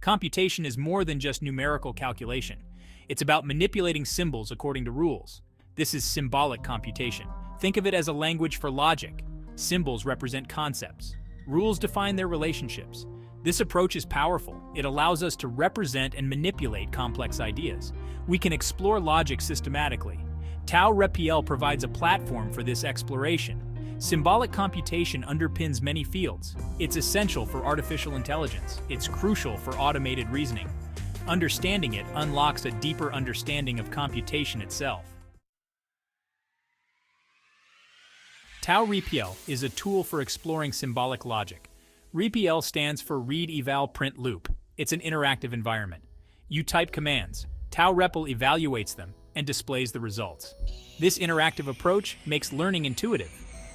Computation is more than just numerical calculation. It's about manipulating symbols according to rules. This is symbolic computation. Think of it as a language for logic. Symbols represent concepts. Rules define their relationships. This approach is powerful. It allows us to represent and manipulate complex ideas. We can explore logic systematically. Tau REPL provides a platform for this exploration. Symbolic computation underpins many fields. It's essential for artificial intelligence. It's crucial for automated reasoning. Understanding it unlocks a deeper understanding of computation itself. Tau REPL is a tool for exploring symbolic logic. REPL stands for Read Eval Print Loop. It's an interactive environment. You type commands. Tau REPL evaluates them and displays the results. This interactive approach makes learning intuitive.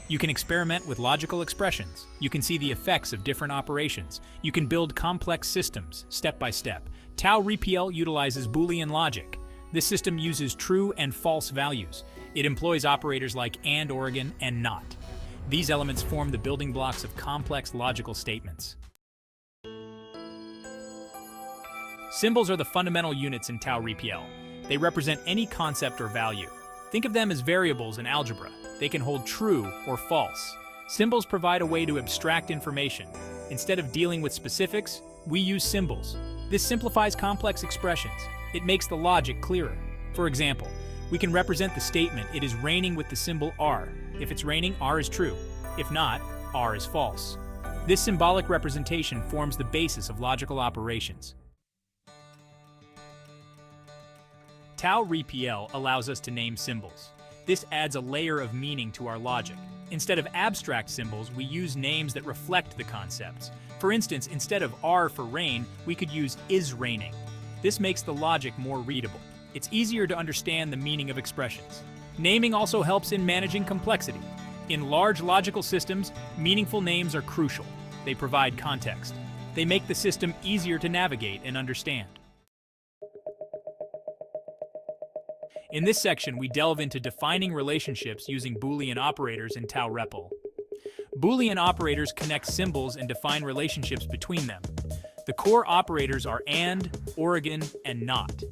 You can experiment with logical expressions. You can see the effects of different operations. You can build complex systems step by step. Tau REPL utilizes Boolean logic. This system uses true and false values. It employs operators like and, Oregon, and not. These elements form the building blocks of complex logical statements. Symbols are the fundamental units in Tau REPL. They represent any concept or value. Think of them as variables in algebra. They can hold true or false. Symbols provide a way to abstract information. Instead of dealing with specifics, we use symbols. This simplifies complex expressions. It makes the logic clearer. For example, we can represent the statement, "It is raining," with the symbol R. If it's raining, R is true. If not, R is false. This symbolic representation forms the basis of logical operations. Tau REPL allows us to name symbols. This adds a layer of meaning to our logic. Instead of abstract symbols, we use names that reflect the concepts. For instance, instead of R for rain, we could use "is raining." This makes the logic more readable. It's easier to understand the meaning of expressions. Naming also helps in managing complexity. In large logical systems, meaningful names are crucial. They provide context. They make the system easier to navigate and understand. In this section, we delve into defining relationships using Boolean operators in Tau REPL. Boolean operators connect symbols and define relationships between them. The core operators are and, Oregon, and not,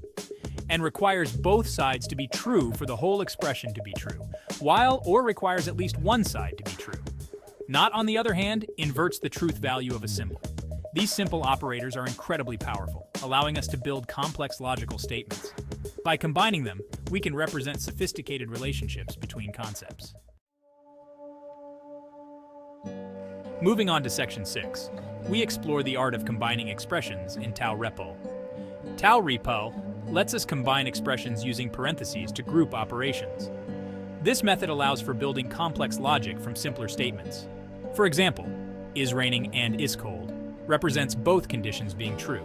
and requires both sides to be true for the whole expression to be true, while or requires at least one side to be true. Not, on the other hand, inverts the truth value of a symbol. These simple operators are incredibly powerful, allowing us to build complex logical statements. By combining them, we can represent sophisticated relationships between concepts. Moving on to Section 6, we explore the art of combining expressions in Tau REPL. Tau REPL lets us combine expressions using parentheses to group operations. This method allows for building complex logic from simpler statements. For example, "is raining" and "is cold" represents both conditions being true.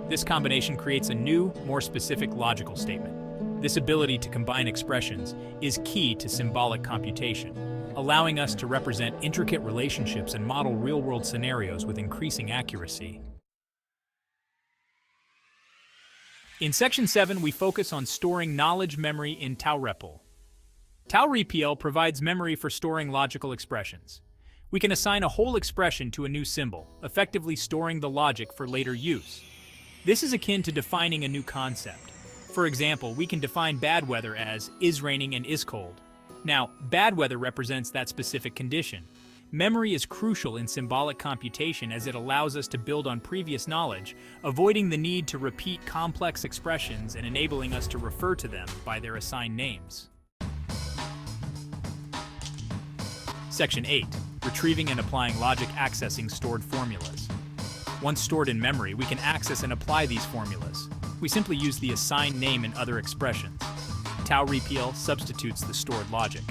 This combination creates a new, more specific logical statement. This ability to combine expressions is key to symbolic computation, allowing us to represent intricate relationships and model real-world scenarios with increasing accuracy. In Section 7, we focus on storing knowledge memory in Tau REPL. Tau REPL provides memory for storing logical expressions. We can assign a whole expression to a new symbol, effectively storing the logic for later use. This is akin to defining a new concept. For example, we can define bad weather as "is raining" and "is cold." Now, bad weather represents that specific condition. Memory is crucial in symbolic computation as it allows us to build on previous knowledge, avoiding the need to repeat complex expressions and enabling us to refer to them by their assigned names. Section 8. Retrieving and applying logic accessing stored formulas. Once stored in memory, we can access and apply these formulas. We simply use the assigned name in other expressions. Tau REPL substitutes the stored logic.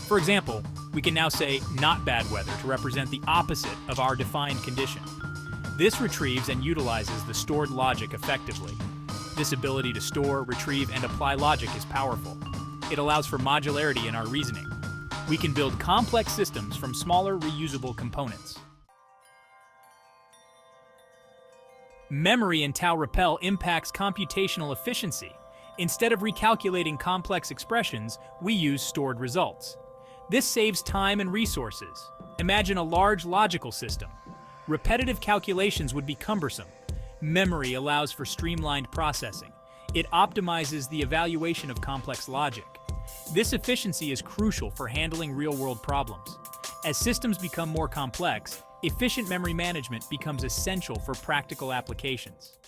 For example, we can now say "not bad weather" to represent the opposite of our defined condition. This retrieves and utilizes the stored logic effectively. This ability to store, retrieve, and apply logic is powerful. It allows for modularity in our reasoning. We can build complex systems from smaller, reusable components. Memory in Tau REPL impacts computational efficiency. Instead of recalculating complex expressions, we use stored results. This saves time and resources. Imagine a large logical system. Repetitive calculations would be cumbersome. Memory allows for streamlined processing. It optimizes the evaluation of complex logic. This efficiency is crucial for handling real-world problems. As systems become more complex, efficient memory management becomes essential for practical applications.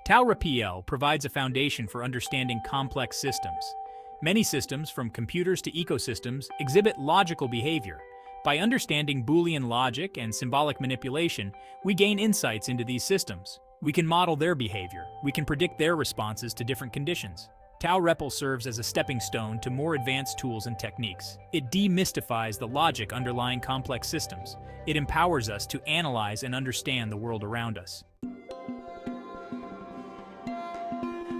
Tau REPL provides a foundation for understanding complex systems. Many systems, from computers to ecosystems, exhibit logical behavior. By understanding Boolean logic and symbolic manipulation, we gain insights into these systems. We can model their behavior. We can predict their responses to different conditions. Tau REPL serves as a stepping stone to more advanced tools and techniques. It demystifies the logic underlying complex systems. It empowers us to analyze and understand the world around us.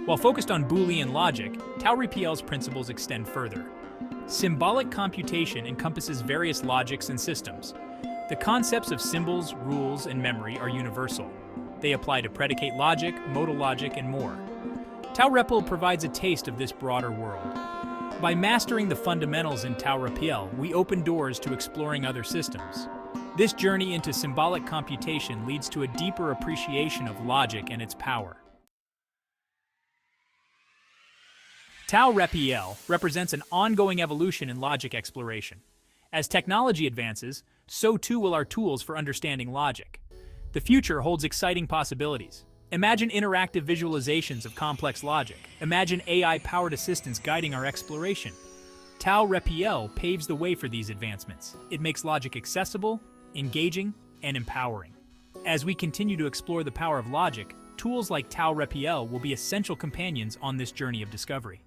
While focused on Boolean logic, Tau REPL's principles extend further. Symbolic computation encompasses various logics and systems. The concepts of symbols, rules, and memory are universal. They apply to predicate logic, modal logic, and more. Tau REPL provides a taste of this broader world. By mastering the fundamentals in Tau REPL, we open doors to exploring other systems. This journey into symbolic computation leads to a deeper appreciation of logic and its power. Tau REPL represents an ongoing evolution in logic exploration. As technology advances, so too will our tools for understanding logic. The future holds exciting possibilities. Imagine interactive visualizations of complex logic. Imagine AI-powered assistants guiding our exploration. Tau REPL paves the way for these advancements. It makes logic accessible, engaging, and empowering. As we continue to explore the power of logic, tools like Tau REPL will be essential companions on this journey of discovery.